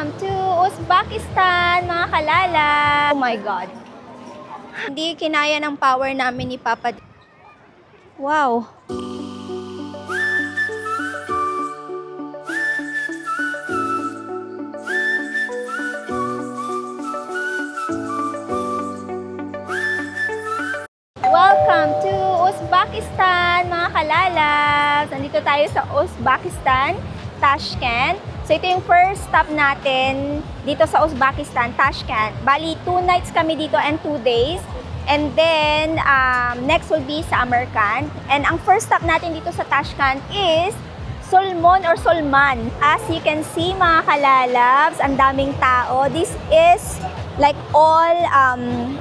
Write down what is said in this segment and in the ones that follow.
Welcome to Uzbekistan, mga kalala! Oh my God! Hindi kinaya ng power namin ni Papa. Wow! Welcome to Uzbekistan, mga kalalabs! Nandito tayo sa Uzbekistan, Tashkent. So ito yung first stop natin dito sa Uzbekistan, Tashkent. Bali, 2 nights kami dito and 2 days. And then, next will be sa Samarkand. And ang first stop natin dito sa Tashkent is Sulmon or Sulman. As you can see, mga kalalabs, ang daming tao. This is like all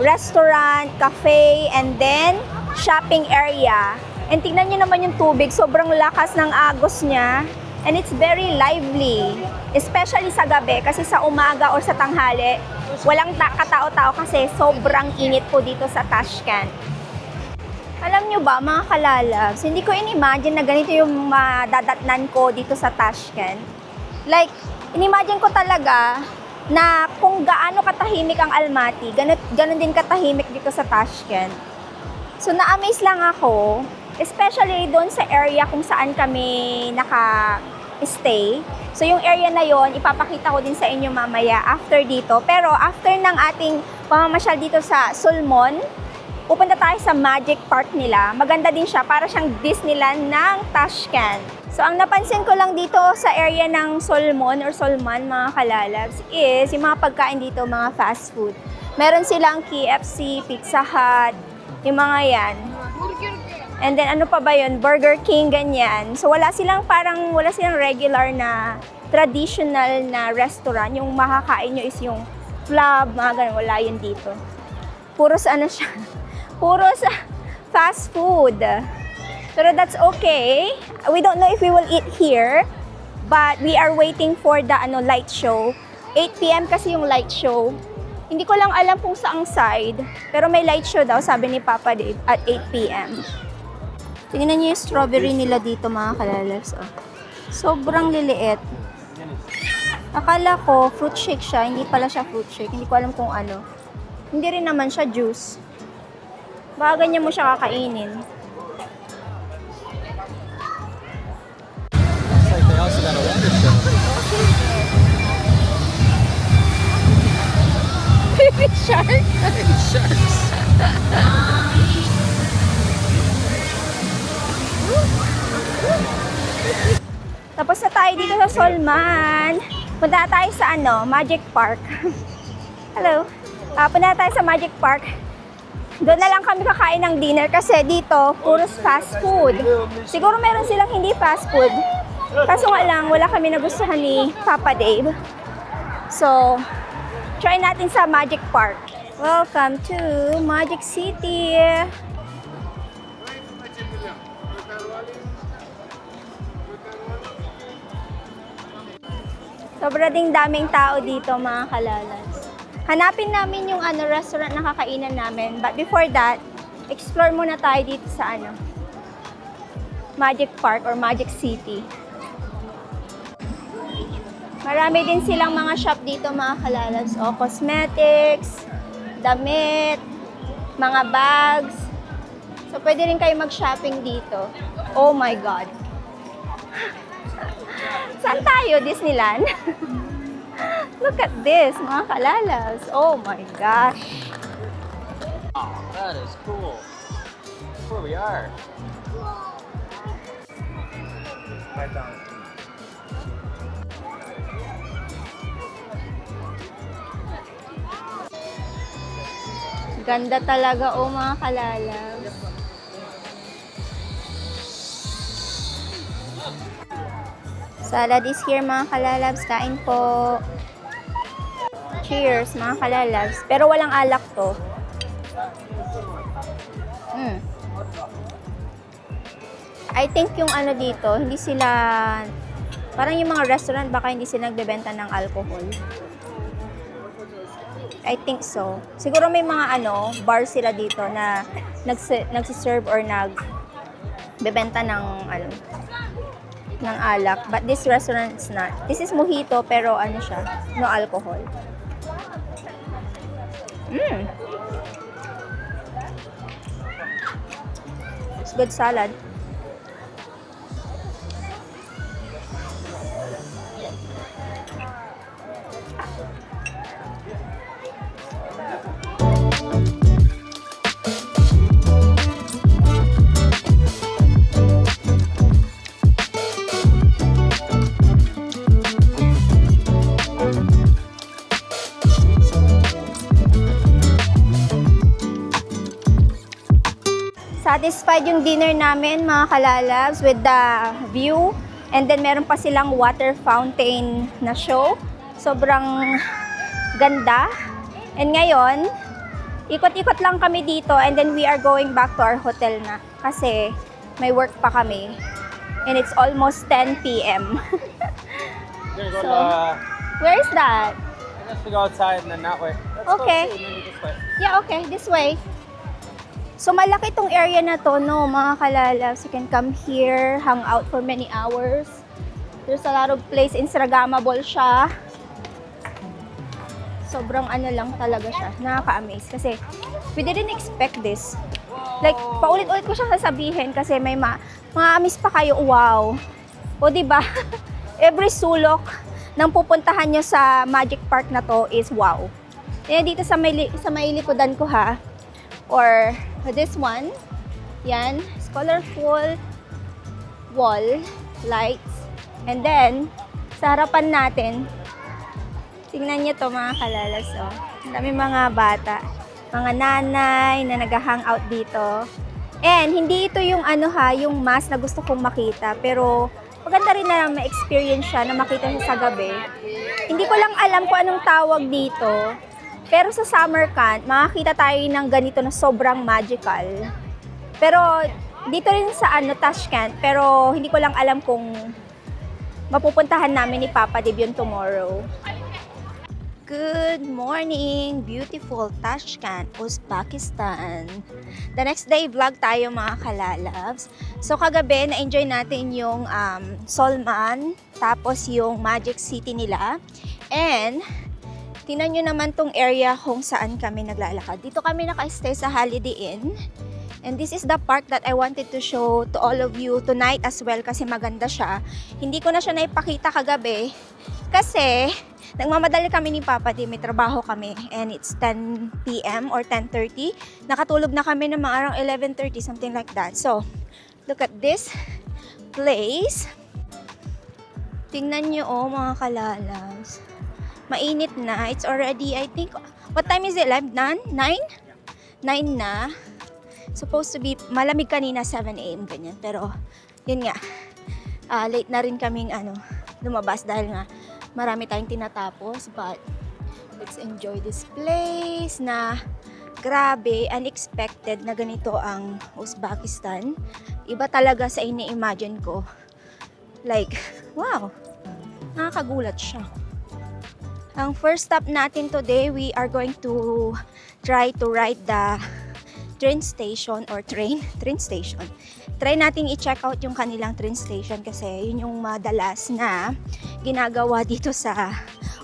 restaurant, cafe, and then shopping area. And tingnan nyo naman yung tubig, sobrang lakas ng agos niya. And it's very lively, especially sa gabi, kasi sa umaga or sa tanghali, walang katao-tao kasi sobrang init po dito sa Tashkent. Alam nyo ba, mga kalalabs, hindi ko in-imagine na ganito yung madadatnan ko dito sa Tashkent. Like, in-imagine ko talaga na kung gaano katahimik ang Almaty, ganun din katahimik dito sa Tashkent. So, na-amaze lang ako, especially doon sa area kung saan kami naka-stay. So, yung area na yon ipapakita ko din sa inyo mamaya after dito. Pero after ng ating pamamasyal dito sa Sulmon, pupunta tayo sa Magic Park nila. Maganda din siya, para siyang Disneyland ng Tashkent. So, ang napansin ko lang dito sa area ng Sulmon or Sulman, mga kalalabs, is yung mga pagkain dito, mga fast food. Meron silang KFC, Pizza Hut, yung mga yan. And then, ano pa ba yun? Burger King, ganyan. So, wala silang regular na traditional na restaurant. Yung makakain nyo is yung club, mga ganun. Wala yun dito. Puro sa ano siya? Puro sa fast food. Pero that's okay. We don't know if we will eat here, but we are waiting for the light show. 8 PM kasi yung light show. Hindi ko lang alam kung saang side, pero may light show daw, sabi ni Papa Dave, at 8 PM. Tingnan niyo yung strawberry nila dito, mga kalalabs. Oh. Sobrang liliit. Akala ko fruit shake siya, hindi pala siya fruit shake. Hindi ko alam kung ano. Hindi rin naman siya juice. Baka ganyan mo siya kakainin. Baby shark? Baby sharks. Tapos na tayo dito sa Sulman. Punta tayo sa Magic Park. Hello. Punta tayo sa Magic Park. Doon na lang kami kakain ng dinner kasi dito, puro fast food. Siguro meron silang hindi fast food. Kaso nga lang, wala kami nagustuhan ni Papa Dave. So, try natin sa Magic Park. Welcome to Magic City. Sobra ding daming tao dito, mga kalalas. Hanapin namin yung restaurant na kakainan namin. But before that, explore muna tayo dito sa Magic Park or Magic City. Marami din silang mga shop dito, mga kalalas. O, cosmetics, damit, mga bags. So, pwede rin kayo mag-shopping dito. Oh my God! Saan tayo? Disneyland? Look at this, mga kalalas. Oh my gosh! Oh, that is cool. That's where we are. Ganda talaga, oh mga kalalas. Salad is here, mga kalalabs. Kain po. Cheers, mga kalalabs. Pero walang alak to. I think yung dito, hindi sila, parang yung mga restaurant, baka hindi sila nagbebenta ng alcohol. I think so. Siguro may mga bar sila dito na nagsiserve or nagbebenta ng ng alak. But this restaurant is not. This is mojito pero ano siya, no alcohol. It's good salad. Satisfied yung dinner namin mga kalalabs with the view. And then meron pa silang water fountain na show. Sobrang ganda. And ngayon, ikot-ikot lang kami dito and then we are going back to our hotel na. Kasi may work pa kami. And it's almost 10 p.m. We're gonna go So, where is that? I guess we go outside and then that way. Let's Okay. go see, maybe this way. Yeah, okay. This way. So, malaki tong area na to, no, mga kalalabs. You can come here, hang out for many hours. There's a lot of place. Instagrammable siya. Sobrang ano lang talaga siya. Nakaka-amaze. Kasi, we didn't expect this. Like, paulit-ulit ko siya sasabihin kasi may ma-amaze pa kayo. Wow. O, diba? Every sulok ng pupuntahan nyo sa Magic Park na to is wow. Yan, dito sa may likodan ko ha. Or this one, yan, it's colorful wall lights. And then, sa harapan natin, tingnan nyo to mga kalalas. Oh. Ang dami mga bata, mga nanay na nag-hangout dito. And hindi ito yung ano ha, yung mass na gusto kong makita. Pero maganda rin na ma-experience siya, na makita siya sa gabi. Hindi ko lang alam kung anong tawag dito. Pero sa summer camp, makakita tayo ng ganito na sobrang magical. Pero dito rin sa Tashkent, pero hindi ko lang alam kung mapupuntahan namin ni Papa Dib yun tomorrow. Good morning, beautiful Tashkent, Uzbekistan. The next day, vlog tayo mga kalalabs. So kagabi, na-enjoy natin yung Solman, tapos yung Magic City nila. And tingnan nyo naman tong area kung saan kami naglalakad. Dito kami naka-stay sa Holiday Inn. And this is the park that I wanted to show to all of you tonight as well kasi maganda siya. Hindi ko na siya naipakita kagabi kasi nagmamadali kami ni Papa Di, may trabaho kami and it's 10 p.m. or 10:30. Nakatulog na kami ng mga around 11:30, something like that. So, look at this place. Tingnan nyo mga kalalabs. Mainit na. It's already, I think, what time is it? 9? 9 na. Supposed to be, malamig kanina, 7 a.m. ganyan. Pero, yun nga, late na rin kaming lumabas dahil nga marami tayong tinatapos. But, let's enjoy this place na grabe, unexpected na ganito ang Uzbekistan. Iba talaga sa ini-imagine ko. Like, wow, nakakagulat siya. Ang first stop natin today, we are going to try to ride the train station or train station. Try nating i-check out yung kanilang train station kasi yun yung madalas na ginagawa dito sa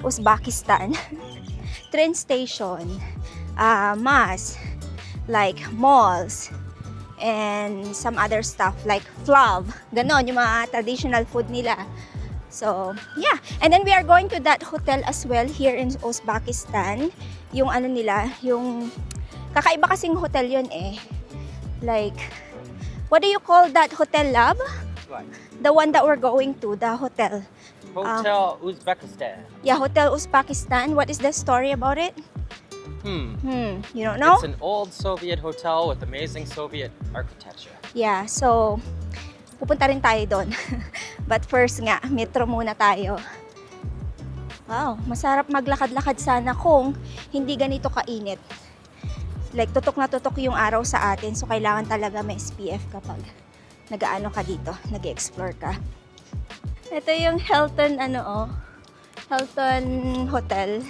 Uzbekistan. Train station, mas like malls, and some other stuff like flav. Ganon, yung mga traditional food nila. So, yeah. And then we are going to that hotel as well here in Uzbekistan. Yung nila, yung kakaiba kasing hotel yun eh. Like, what do you call that hotel, lab? What? The one that we're going to, the hotel. Hotel Uzbekistan. Yeah, Hotel Uzbekistan. What is the story about it? You don't know? It's an old Soviet hotel with amazing Soviet architecture. Yeah, so pupunta rin tayo doon. But first nga, metro muna tayo. Wow, masarap maglakad-lakad sana kung hindi ganito kainit. Like, tutok na tutok yung araw sa atin. So, kailangan talaga may SPF kapag nag-aano ka dito, nag-explore ka. Ito yung Hilton, Hilton Hotel.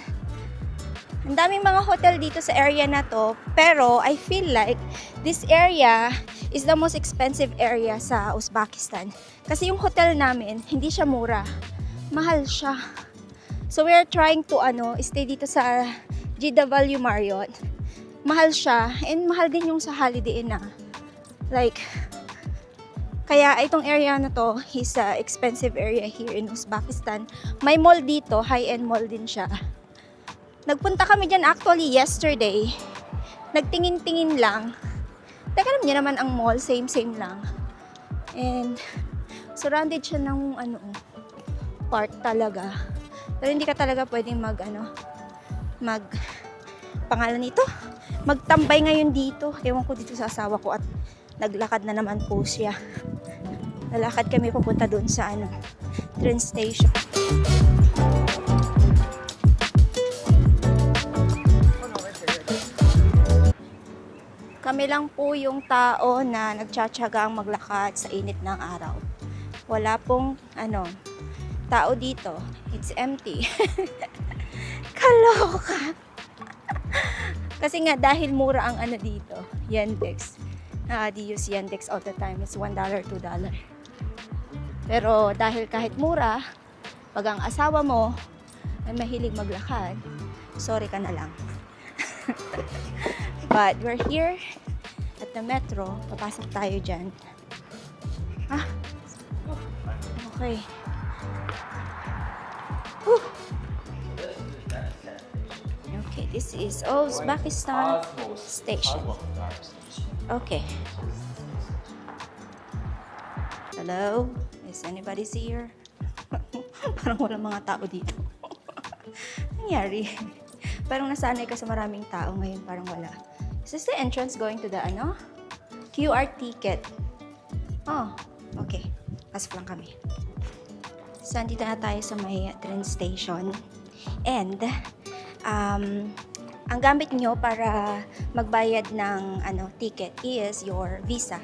Ang daming mga hotel dito sa area na to. Pero, I feel like this area is the most expensive area sa Uzbekistan. Kasi yung hotel namin, hindi siya mura. Mahal siya. So we are trying to stay dito sa GW Marriott. Mahal siya and mahal din yung sa Holiday Inn na. Like, kaya itong area na to is a expensive area here in Uzbekistan. May mall dito, high-end mall din siya. Nagpunta kami dyan actually yesterday. Nagtingin-tingin lang. Teka, alam niyo naman ang mall, same lang. And surrounded siya ng park talaga. Pero hindi ka talaga pwedeng pangalan nito? Magtambay ngayon dito. Ewan ko dito sa asawa ko at naglakad na naman po siya. Nalakad kami pupunta doon sa train station. Kami lang po yung tao na nagtsatsagang maglakad sa init ng araw. Wala pong tao dito. It's empty. Kaloka. Kasi nga dahil mura ang dito, Yandex. They use Yandex all the time. It's $1, $2. Pero dahil kahit mura, pag ang asawa mo ay mahilig maglakad, sorry ka na lang. But we're here at the metro. Papasok tayo dyan. Okay. Whew. Okay, this is Uzbekistan station. Okay. Hello? Is anybody here? Parang walang mga tao dito. Nangyari. Parang nasanay ka sa maraming tao ngayon, parang wala. Is this the entrance going to the QR ticket? Oh, okay. Pasok lang kami. So, andito na tayo sa may train station. And, ang gamit nyo para magbayad ng ticket is your visa.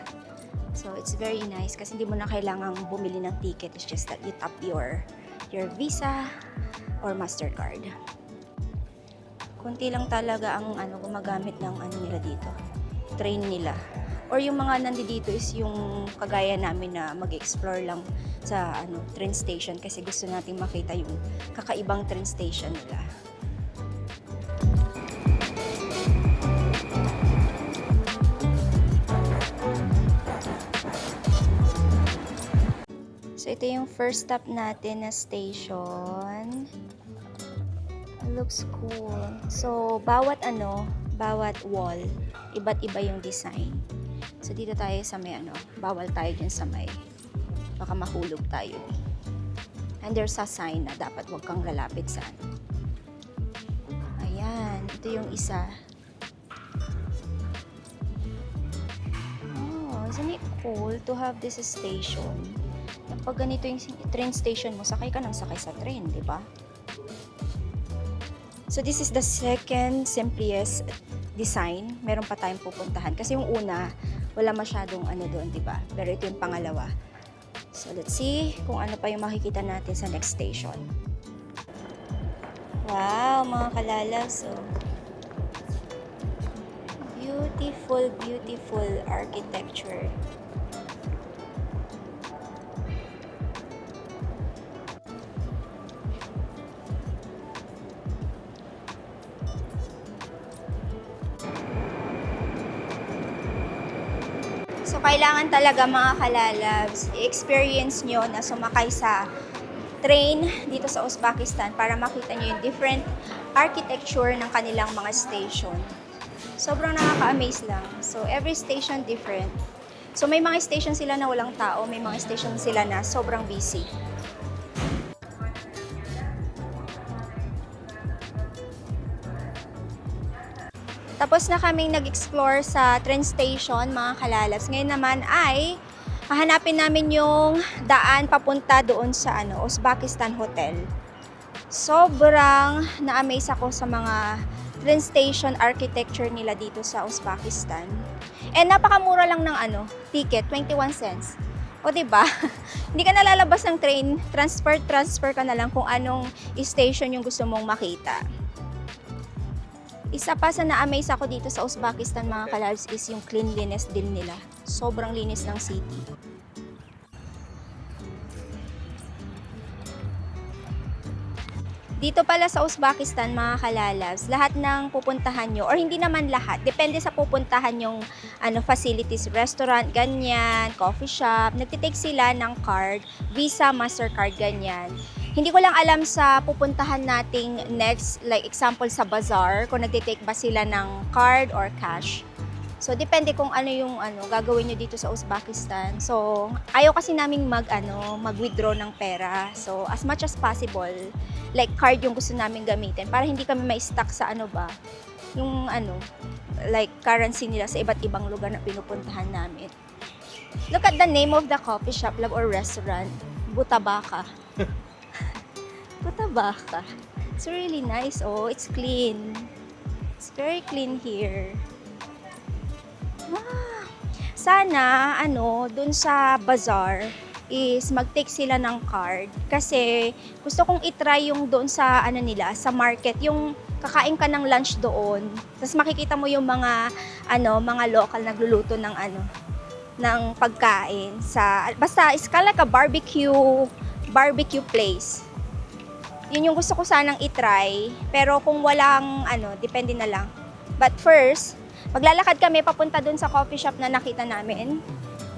So, it's very nice kasi hindi mo na kailangang bumili ng ticket. It's just that you tap your visa or MasterCard. Kunti lang talaga ang gumagamit ng nila dito. Train nila. Or yung mga nandito is yung kagaya namin na mag-explore lang sa train station kasi gusto nating makita yung kakaibang train station nila. So ito yung first stop natin na station. Looks cool. So, bawat wall, iba't iba yung design. So, dito tayo sa may bawal tayo dyan sa may, baka mahulog tayo. And there's a sign na dapat wag kang lalapit sa Ayan, ito yung isa. Oh, isn't it cool to have this station? Pag ganito yung train station mo, sakay ka nang sakay sa train, di ba? So this is the second simplest design. Meron pa tayong pupuntahan. Kasi yung una, wala masyadong doon, di ba? Pero ito yung pangalawa. So let's see kung ano pa yung makikita natin sa next station. Wow, mga kalalaw. So, beautiful, beautiful architecture. So, kailangan talaga mga kalalabs, i-experience nyo na sumakay sa train dito sa Uzbekistan para makita nyo yung different architecture ng kanilang mga station. Sobrang nakaka-amaze lang. So, every station different. So, may mga station sila na walang tao, may mga station sila na sobrang busy. Tapos na kaming nag-explore sa train station, mga kalalabs. Ngayon naman ay hahanapin namin yung daan papunta doon sa Uzbekistan Hotel. Sobrang na-amaze ako sa mga train station architecture nila dito sa Uzbekistan. And napakamura lang ng ticket, 21 cents. O diba? Hindi ka nalalabas ng train, transfer ka na lang kung anong station yung gusto mong makita. Isa pa sa na-amaze ako dito sa Uzbekistan mga kalabs is yung cleanliness din nila. Sobrang linis ng city. Dito pala sa Uzbekistan mga kalalabs, lahat ng pupuntahan nyo, or hindi naman lahat, depende sa pupuntahan yung facilities, restaurant, ganyan, coffee shop, nagtitake sila ng card, Visa, Mastercard, ganyan. Hindi ko lang alam sa pupuntahan nating next, like example sa bazaar, kung nagtitake ba sila ng card or cash. So, depende kung ano yung gagawin nyo dito sa Uzbekistan. So, ayaw kasi naming mag-withdraw ng pera. So, as much as possible, like card yung gusto namin gamitin para hindi kami ma-stuck sa yung like currency nila sa iba't ibang lugar na pinupuntahan namin. Look at the name of the coffee shop or restaurant. Butabaka. Butabaka. It's really nice. Oh, it's clean. It's very clean here. Sana, dun sa bazaar is mag-take sila ng card kasi gusto kong itry yung doon sa nila, sa market, yung kakain ka ng lunch doon. Tapos makikita mo yung mga mga local nagluluto ng ng pagkain sa basta it's kind of like a barbecue place. Yun yung gusto ko sanang itry, pero kung walang depende na lang. But first, maglalakad kami papunta dun sa coffee shop na nakita namin.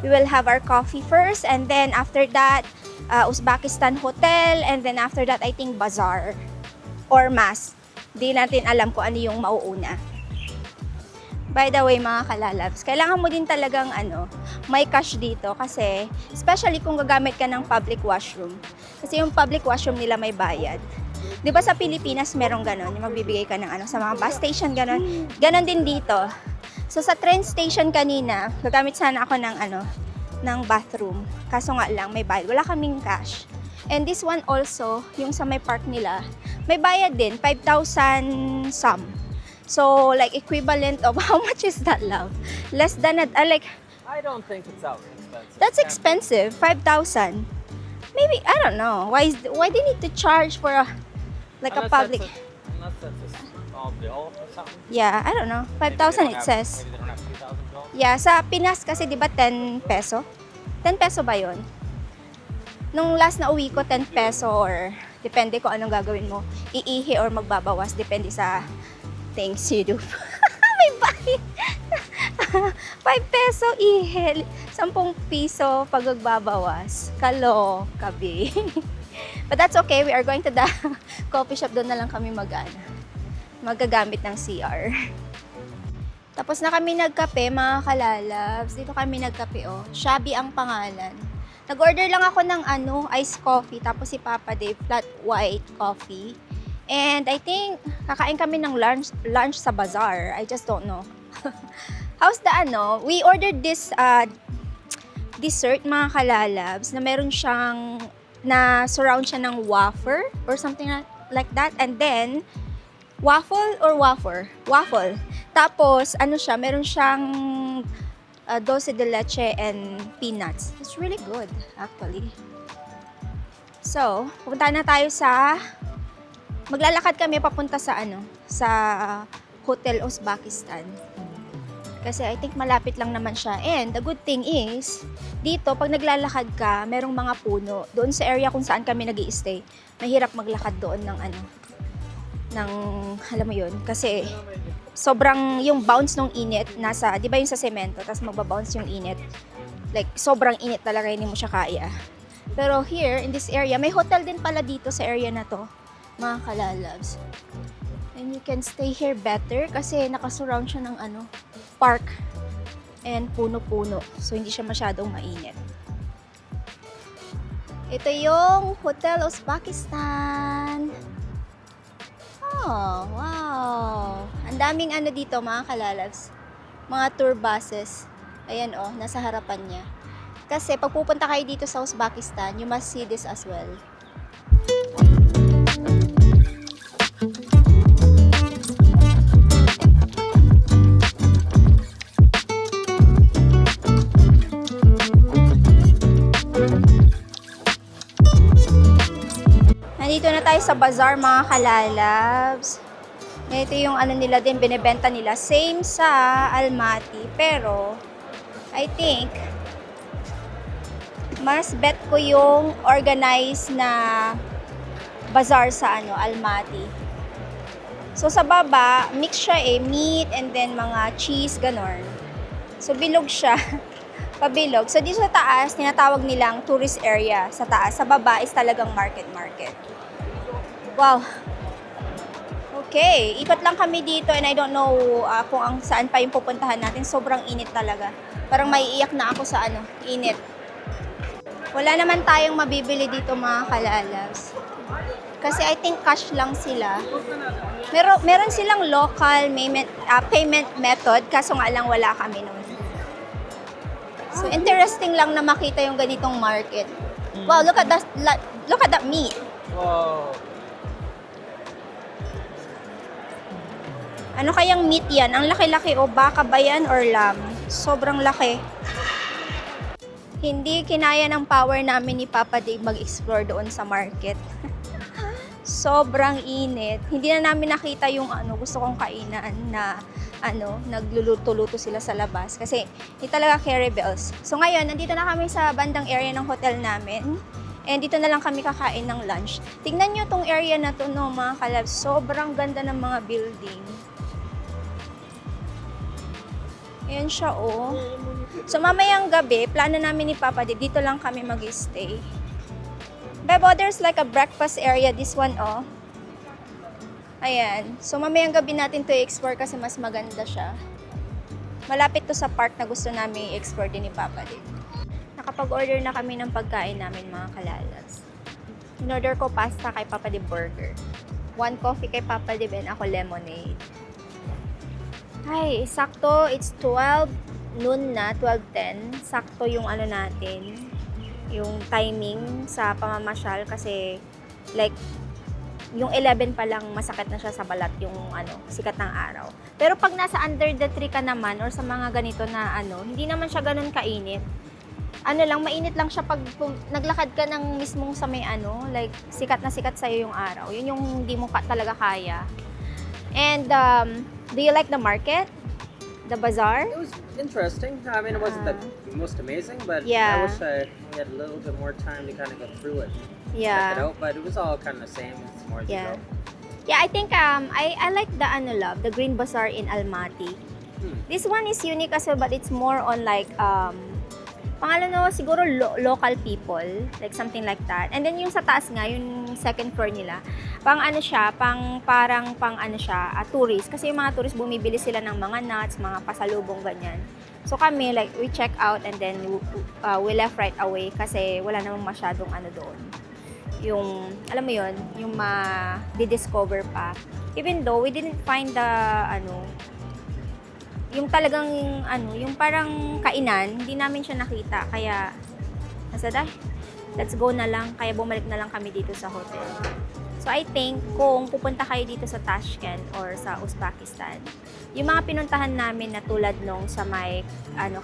We will have our coffee first and then after that, Uzbekistan Hotel and then after that, I think Bazaar or Mas. Di natin alam kung ano yung mauuna. By the way mga kalalabs, kailangan mo din talagang may cash dito kasi especially kung gagamit ka ng public washroom. Kasi yung public washroom nila may bayad. Di ba sa Pilipinas merong ganon, yung magbibigay ka ng sa mga bus station, ganon. Ganon din dito. So sa train station kanina, gagamit sana ako ng bathroom. Kaso nga lang, may bayad. Wala kaming cash. And this one also, yung sa may park nila, may bayad din, 5,000 some. So like equivalent of, how much is that, love? Less than, I don't think it's that expensive. that's expensive, 5,000. Maybe, I don't know. Why they need to charge for a public? Unless that's a small bill or something. Yeah, I don't know. 5,000 it says. Maybe they don't have 2,000 bills. Yeah, sa Pinas kasi 'di ba 10 peso? 10 peso ba 'yon? Nung last na uwi ko 10 peso or depende kung anong gagawin mo. Iihi or magbabawas depende sa things you do. May bayad. 5 peso ihi, 10 piso pag magbabawas. Kalo, kabi. But that's okay. We are going to the coffee shop. Doon na lang kami magagamit ng CR. Tapos na kami nagkape, mga kalalabs. Dito kami nagkape, oh. Shabby ang pangalan. Nag-order lang ako ng iced coffee. Tapos si Papa Dave, flat white coffee. And I think, kakain kami ng lunch sa bazaar. I just don't know. How's the we ordered this dessert, mga kalalabs, na meron siyang na surround siya ng wafer or something like that, and then waffle. Tapos meron siyang dulce de leche and peanuts. It's really good actually. So pupunta na tayo maglalakad kami papunta sa sa Hotel Uzbekistan. Kasi I think malapit lang naman siya. And the good thing is, dito, pag naglalakad ka, merong mga puno. Doon sa area kung saan kami nag-i-stay, mahirap maglakad doon ng alam mo yun. Kasi sobrang yung bounce ng init, di ba yung sa semento, tapos magbabounce yung init. Like, sobrang init talaga, hindi mo siya kaya. Pero here, in this area, may hotel din pala dito sa area na to, mga kalalabs. And you can stay here better kasi nakasurround siya ng park and puno-puno. So, hindi siya masyadong mainit. Ito yung Hotel Uzbekistan. Oh, wow. Ang daming dito, mga kalalabs. Mga tour buses. Ayan, oh, nasa harapan niya. Kasi, pag pupunta kayo dito sa Uzbekistan, you must see this as well. Nandito na tayo sa bazaar, mga kalalabs. Ito yung ano nila din, binibenta nila. Same sa Almaty, pero I think mas bet ko yung organized na bazaar sa Almaty. So sa baba, mix siya meat and then mga cheese, ganon. So bilog siya, pabilog. So dito sa taas, tinatawag nilang tourist area sa taas. Sa baba is talagang market. Wow. Okay, ikot lang kami dito and I don't know kung saan pa yung pupuntahan natin. Sobrang init talaga. Parang maiiyak na ako sa init. Wala naman tayong mabibili dito mga kalalabs. Kasi I think cash lang sila. Meron silang local payment method, kaso nga lang wala kami nun. So interesting lang na makita yung ganitong market. Wow, look at that meat. Whoa. Ano kayang meat yan? Ang laki-laki o baka ba yan or lamb? Sobrang laki. Hindi kinaya ng power namin ni Papa Dave mag-explore doon sa market. Sobrang init. Hindi na namin nakita yung gusto kong kainan na nagluluto-luto sila sa labas kasi hindi talaga carry bells. So ngayon, nandito na kami sa bandang area ng hotel namin. And dito na lang kami kakain ng lunch. Tingnan nyo tong area na to, no, mga kalabs. Sobrang ganda ng mga building. Ayan siya, oh. So mamayang gabi, plano namin ni Papa dito lang kami mag-stay. Bebo, there's like a breakfast area, this one, oh. Ayan. So, mamayang gabi natin to i-explore kasi mas maganda siya. Malapit to sa park na gusto namin i-explore din ni Papa din. Nakapag-order na kami ng pagkain namin, mga kalalas. In-order ko pasta kay Papa di burger. 1 coffee kay Papa di and ako lemonade. Ay, sakto. It's 12 noon na, 12:10. Sakto yung natin. Yung timing sa pamamasyal kasi like yung 11 pa lang masakit na siya sa balat yung sikat ng araw. Pero pag nasa under the tree ka naman or sa mga ganito na hindi naman siya ganun kainit. Mainit lang siya pag naglakad ka ng mismong sa may like sikat na sikat sa'yo yung araw. Yun yung hindi mo talaga kaya. And do you like the market? The bazaar? It was interesting. I mean, it wasn't the most amazing, but Yeah. I wish we had a little bit more time to kind of go through it. Check it Yeah. out, but it was all kind of the same. It's more as you Yeah. go. Yeah, I think I like the the Green Bazaar in Almaty. This one is unique as well, but it's more on like siguro local people, like something like that. And then yung sa taas nga, yung second floor nila, tourist. Kasi yung mga tourist bumibili sila ng mga nuts, mga pasalubong, ganyan. So kami, like, we check out and then we left right away kasi wala namang masyadong doon. Yung, alam mo yun, yung di-discover pa. Even though we didn't find the, yung talagang, yung parang kainan, hindi namin siya nakita. Kaya, let's go na lang. Kaya bumalik na lang kami dito sa hotel. So, I think, kung pupunta kayo dito sa Tashkent or sa Uzbekistan, yung mga pinuntahan namin na tulad nung sa may,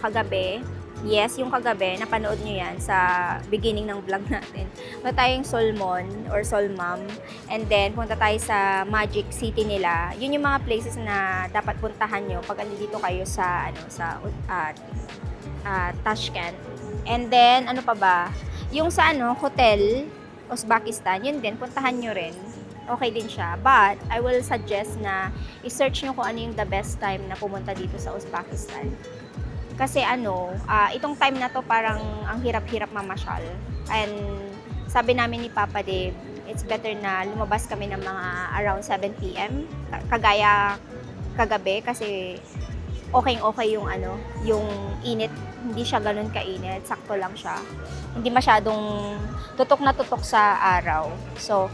kagabi, yes, yung kagabi, napanood nyo yan sa beginning ng vlog natin. Punta tayong Solmon or Solmam, and then punta tayo sa Magic City nila. Yun yung mga places na dapat puntahan nyo pag andito kayo sa, Tashkent. And then, yung sa hotel, Uzbekistan, yun din, puntahan nyo rin. Okay din siya. But, I will suggest na i-search nyo kung ano yung the best time na pumunta dito sa Uzbekistan. Kasi itong time na to parang ang hirap-hirap mamasyal. And sabi namin ni Papa Dave, it's better na lumabas kami ng mga around 7 p.m. Kagaya kagabi kasi okay yung init. Hindi siya ganun kainit. Sakto lang siya. Hindi masyadong tutok na tutok sa araw. So,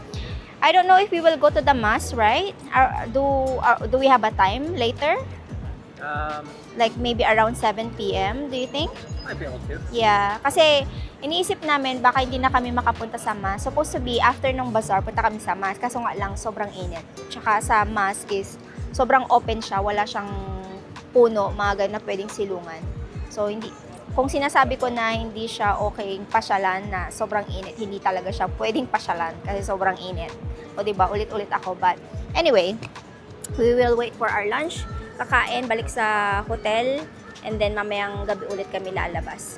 I don't know if we will go to the mass, right? Do we have a time later? Like maybe around 7 p.m. Do you think? Might be able to. Yeah. Kasi iniisip namin baka hindi na kami makapunta sa mass. Supposed to be after ng bazaar, punta kami sa mass. Kaso nga lang, sobrang init. Tsaka sa mass is sobrang open siya. Wala siyang puno, mga ganun na pwedeng silungan. So, kung sinasabi ko na hindi siya okay pasyalan na sobrang init, hindi talaga siya pwedeng pasyalan kasi sobrang init. O diba, ulit-ulit ako. But anyway, We will wait for our lunch, kakain, balik sa hotel, and then mamayang gabi ulit kami lalabas.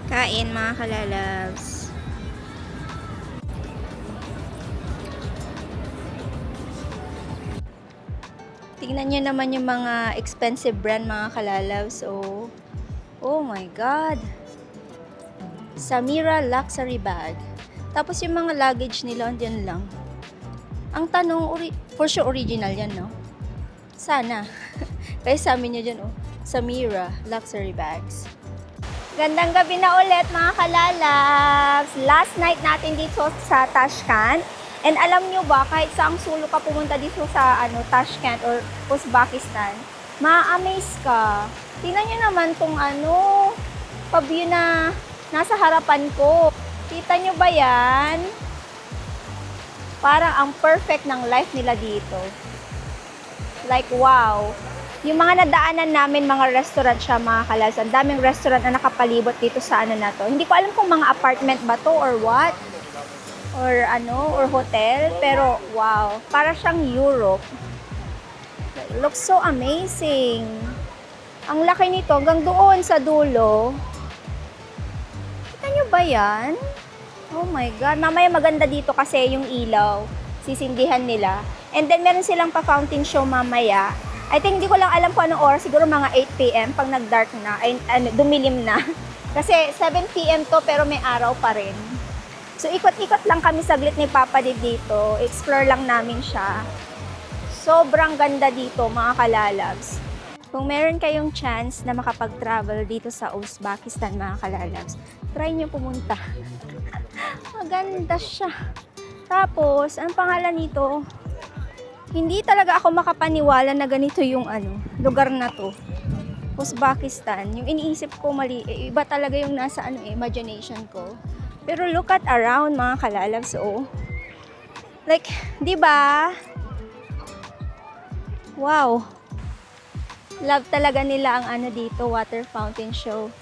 Kain mga kalalabs. Tingnan nyo naman yung mga expensive brand mga kalalabs. Oh my God. Samira luxury bag. Tapos yung mga luggage nila, andyan lang. Ang tanong, for sure original yan, no? Sana. Kaya sa amin nyo dyan, Samira luxury bags. Gandang gabi na ulit mga kalalabs. Last night natin dito sa Tashkent. And alam nyo ba, kahit saang sulok ka pumunta dito sa Tashkent or Uzbekistan, ma-amaze ka. Tingnan nyo naman tong pa-view na nasa harapan ko. Kita nyo ba yan? Parang ang perfect ng life nila dito. Like, wow. Yung mga nadaanan namin, mga restaurant siya, mga kalalabs. Ang daming restaurant na nakapalibot dito sa na to. Hindi ko alam kung mga apartment ba to or what. Or hotel. Pero, wow. Para siyang Europe. It looks so amazing. Ang laki nito, hanggang doon sa dulo. Kita nyo ba yan? Oh my God. Mamaya maganda dito kasi yung ilaw. Sisindihan nila. And then, meron silang pa-fountain show mamaya. I think, hindi ko lang alam kung anong oras. Siguro mga 8 p.m. pag nag-dark na. Ay, dumilim na. Kasi 7 p.m. to pero may araw pa rin. So, ikot-ikot lang kami saglit ni Papa dito. Explore lang namin siya. Sobrang ganda dito, mga kalalabs. Kung meron kayong chance na makapag-travel dito sa Uzbekistan, mga kalalabs, try nyo pumunta. Maganda siya. Tapos, ang pangalan nito, hindi talaga ako makapaniwala na ganito yung lugar na to. Uzbekistan. Yung iniisip ko mali, iba talaga yung nasa imagination ko. Pero look at around mga kalalabs, Like, 'di ba? Wow. Love talaga nila ang dito, water fountain show.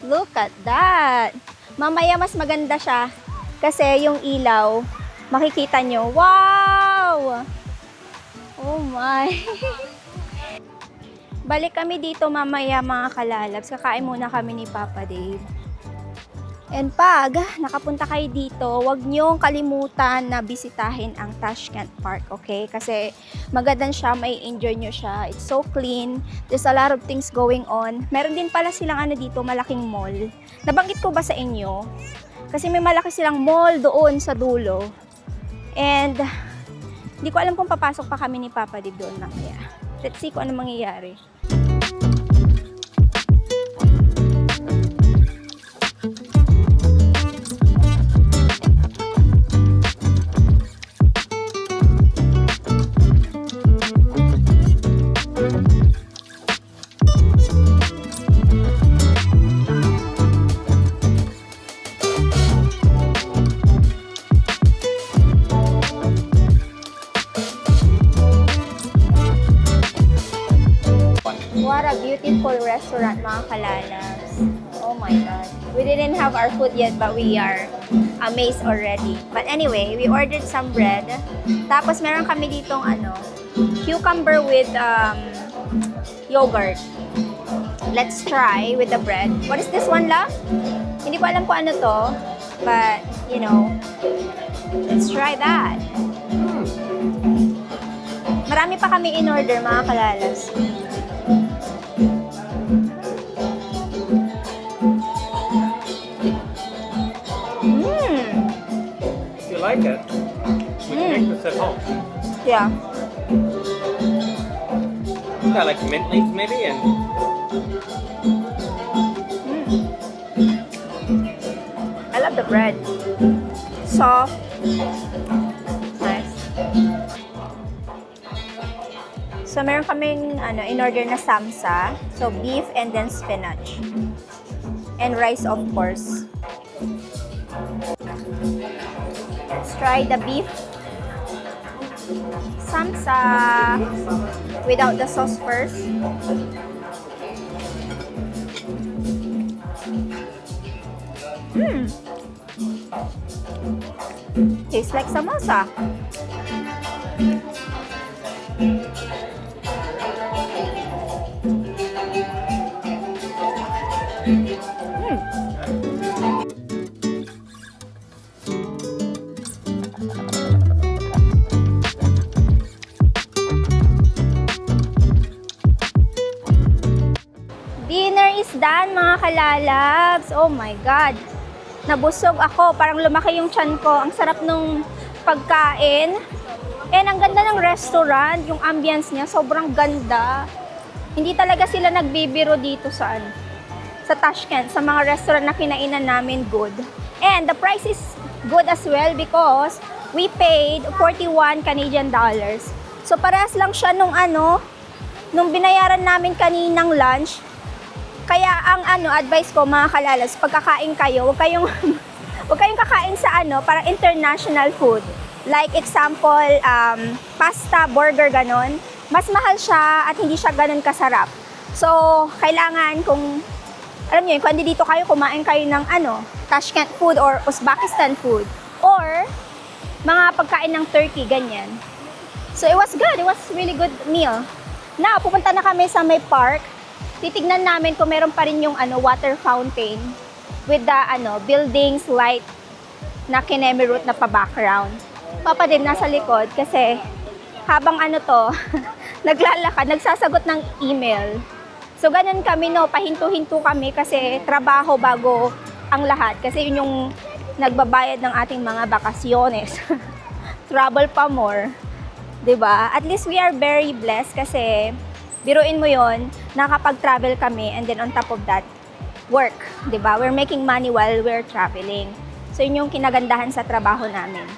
Look at that. Mamaya mas maganda siya kasi yung ilaw, makikita nyo. Wow! Oh my. Balik kami dito mamaya mga kalalabs. Kakain muna kami ni Papa Dave. And pag nakapunta kayo dito, huwag niyong kalimutan na bisitahin ang Tashkent Park, okay? Kasi maganda siya, may enjoy nyo siya. It's so clean. There's a lot of things going on. Meron din pala silang dito, malaking mall. Nabanggit ko ba sa inyo? Kasi may malaki silang mall doon sa dulo. And hindi ko alam kung papasok pa kami ni Papa Dib doon mamaya. Let's see kung ano mangyayari. What a beautiful restaurant, mga kalalabs. Oh my God. We didn't have our food yet, but we are amazed already. But anyway, we ordered some bread. Tapos meron kami ditong cucumber with yogurt. Let's try with the bread. What is this one, La? Hindi ko alam kung ano to. But, let's try that. Marami pa kami in order, mga kalalabs. Like it? We can make this at home. Yeah. It's got like mint leaves maybe and I love the bread. Soft. Nice. So meron kaming in order na samsa. So beef and then spinach. And rice of course. Let's try the beef samsa without the sauce first. Tastes like samosa. Uzbekistan, mga kalalabs. Oh my God. Nabusog ako. Parang lumaki yung tiyan ko. Ang sarap nung pagkain. And ang ganda ng restaurant. Yung ambience niya, sobrang ganda. Hindi talaga sila nagbibiro dito sa sa Tashkent, sa mga restaurant na kinainan namin good. And the price is good as well because we paid 41 Canadian dollars. So parehas lang siya nung nung binayaran namin kaninang lunch. Kaya ang advice ko mga kalalas, pagkakain kayo, huwag kayong kakain sa para international food. Like example, pasta, burger, ganon. Mas mahal siya at hindi siya ganon kasarap. So, kailangan kung, alam niyo, kung dito kayo, kumain kayo ng Tashkent food or Uzbekistan food. Or, mga pagkain ng Turkey, ganyan. So, it was good. It was really good meal. Now, pupunta na kami sa may park. Titignan namin kung meron pa rin yung water fountain with the buildings, light na kinemirut na pa-background. Papa din nasa likod kasi habang naglalakad, nagsasagot ng email. So, ganun kami, pahinto-hinto kami kasi trabaho bago ang lahat. Kasi yun yung nagbabayad ng ating mga bakasyones. Travel pa more. 'Di ba? At least we are very blessed kasi biruin mo yon, nakapag-travel kami and then on top of that, work. 'Di ba? We're making money while we're traveling. So, yun yung kinagandahan sa trabaho namin.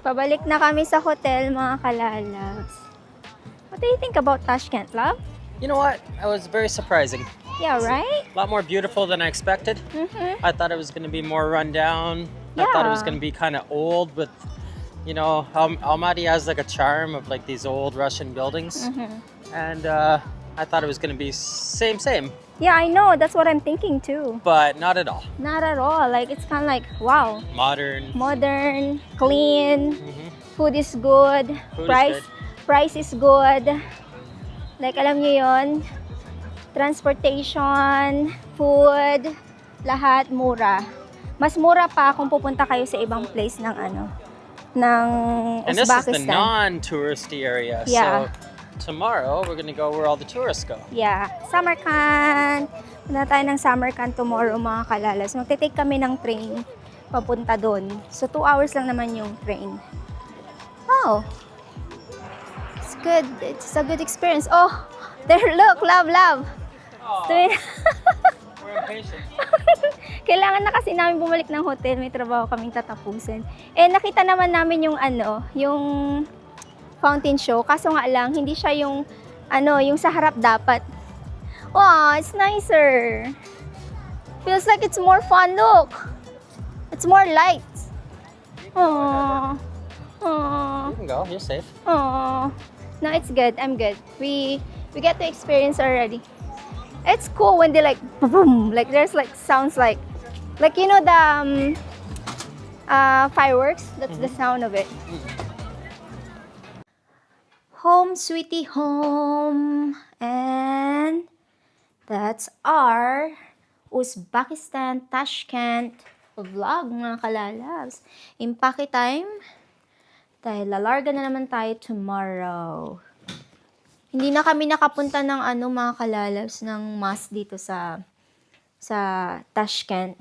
Pabalik na kami sa hotel, mga kalalabs. What do you think about Tashkent, love? You know what? It was very surprising. Yeah, right? A lot more beautiful than I expected. Mm-hmm. I thought it was going to be more run down. I thought it was Yeah. going to be kind of old, but Almaty has like a charm of like these old Russian buildings. Mm-hmm. And I thought it was going to be same, Yeah, I know. That's what I'm thinking too. but not at all. Not at all. Like, it's kind of like, wow. Modern. Modern, clean, Mhm. food is good, Food is price good. price is good. Like, alam niyo yon, transportation, food, lahat mura. Mas mura pa kung pupunta kayo sa ibang place ng ng And this is the Uzbekistan. non-touristy area. Yeah. So tomorrow we're going to go where all the tourists go. Yeah, Samarkand. Punta tayo ng Samarkand tomorrow, mga kalalas. Magte-take kami ng train papunta doon. So 2 hours lang naman yung train. Oh. It's good. It's a good experience. Oh, there, look, love. We're impatient. Kailangan na kasi namin bumalik ng hotel. May trabaho kaming tatapusin. Eh, nakita naman namin yung yung fountain show. Kaso nga lang, hindi siya yung yung sa harap dapat. Wow, it's nicer. Feels like it's more fun. Look. It's more light. Aww. Aww. You can go. You're safe. Aww. No, it's good. I'm good. We get to experience already. It's cool when they like boom, like there's like sounds like you know the fireworks. That's the sound of it. Home sweetie home, and that's our Uzbekistan Tashkent vlog, mga kalalabs. Impake time dahil lalarga na naman tayo tomorrow. Hindi na kami nakapunta ng mga kalalabs ng mas dito sa Tashkent,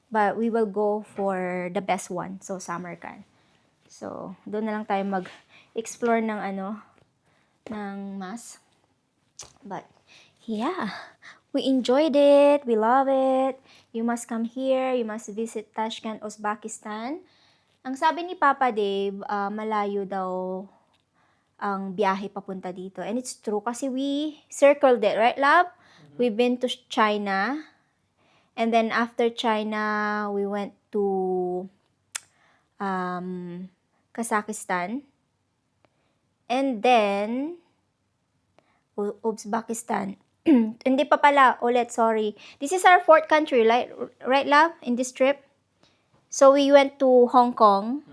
but we will go for the best one, so Samarkand. So doon na lang tayo explore ng ng mas. But yeah, we enjoyed it. We love it. You must come here. You must visit Tashkent, Uzbekistan. Ang sabi ni Papa Dave, malayo daw ang biyahe papunta dito. And it's true kasi we circled it, right, love? We've been to China. And then after China, we went to Kazakhstan. And then, Uzbekistan. Hindi pa pala, ulit, sorry. This is our fourth country, right, love, in this trip? So, we went to Hong Kong.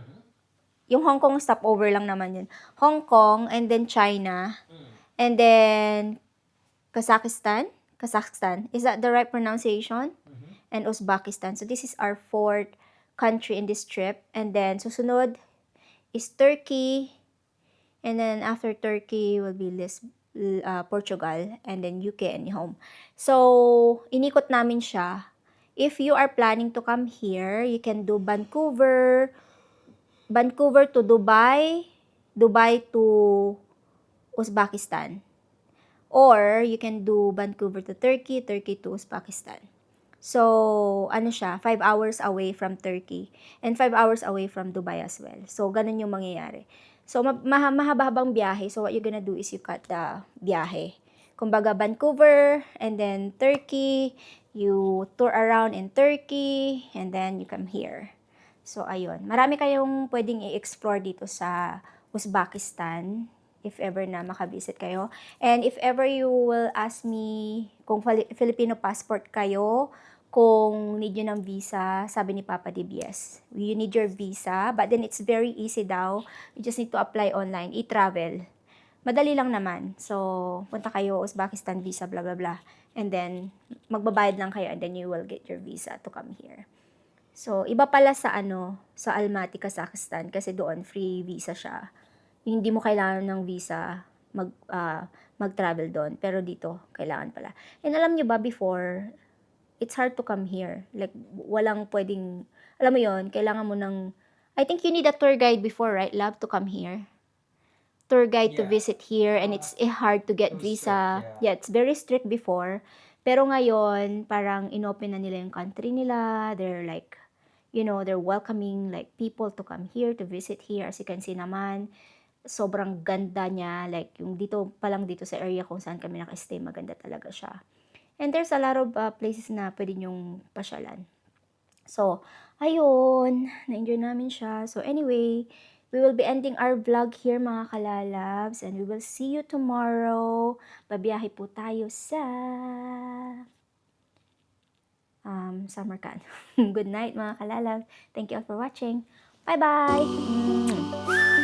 Yung Hong Kong stopover lang naman yun. Hong Kong, and then China, and then Kazakhstan. Kazakhstan. Is that the right pronunciation? And Uzbekistan. So, this is our fourth country in this trip. And then, susunod is Turkey. And then, after Turkey will be Portugal. And then, UK and home. So, inikot namin siya. If you are planning to come here, you can do Vancouver to Dubai, Dubai to Uzbekistan. Or, you can do Vancouver to Turkey, Turkey to Uzbekistan. So, ano siya, 5 hours away from Turkey. And 5 hours away from Dubai as well. So, ganun yung mangyayari. So, mahaba-habang biyahe. So, what you're gonna do is you cut the biyahe. Kumbaga, Vancouver, and then Turkey, you tour around in Turkey, and then you come here. So, ayun. Marami kayong pwedeng i-explore dito sa Uzbekistan if ever na makabisit kayo. And if ever you will ask me kung Filipino passport kayo, kung need nyo ng visa, sabi ni Papa Dib, yes. You need your visa, but then it's very easy daw. You just need to apply online, e-travel. Madali lang naman. So, punta kayo, Uzbekistan visa, blah, blah, blah. And then, magbabayad lang kayo and then you will get your visa to come here. So, iba pala sa sa Almaty, Kazakhstan kasi doon free visa siya. Hindi mo kailangan ng visa mag-travel doon. Pero dito, kailangan pala. And alam nyo ba, before, it's hard to come here. Like, walang pwedeng, alam mo yon, kailangan mo ng, I think you need a tour guide before, right, love, to come here? Tour guide to visit here, and it's hard to get visa. Strict, Yeah, it's very strict before. Pero ngayon, parang inopen na nila yung country nila. They're like, they're welcoming like people to come here, to visit here. As you can see naman, sobrang ganda niya. Like, yung dito, palang dito sa area kung saan kami naka-stay, maganda talaga siya. And there's a lot of places na pwede nyong pasyalan. So, ayun, na-enjoy namin siya. So, anyway, we will be ending our vlog here, mga kalalabs, and we will see you tomorrow. Babiyahe po tayo sa Samarkand. Good night, mga kalalabs. Thank you all for watching. Bye-bye!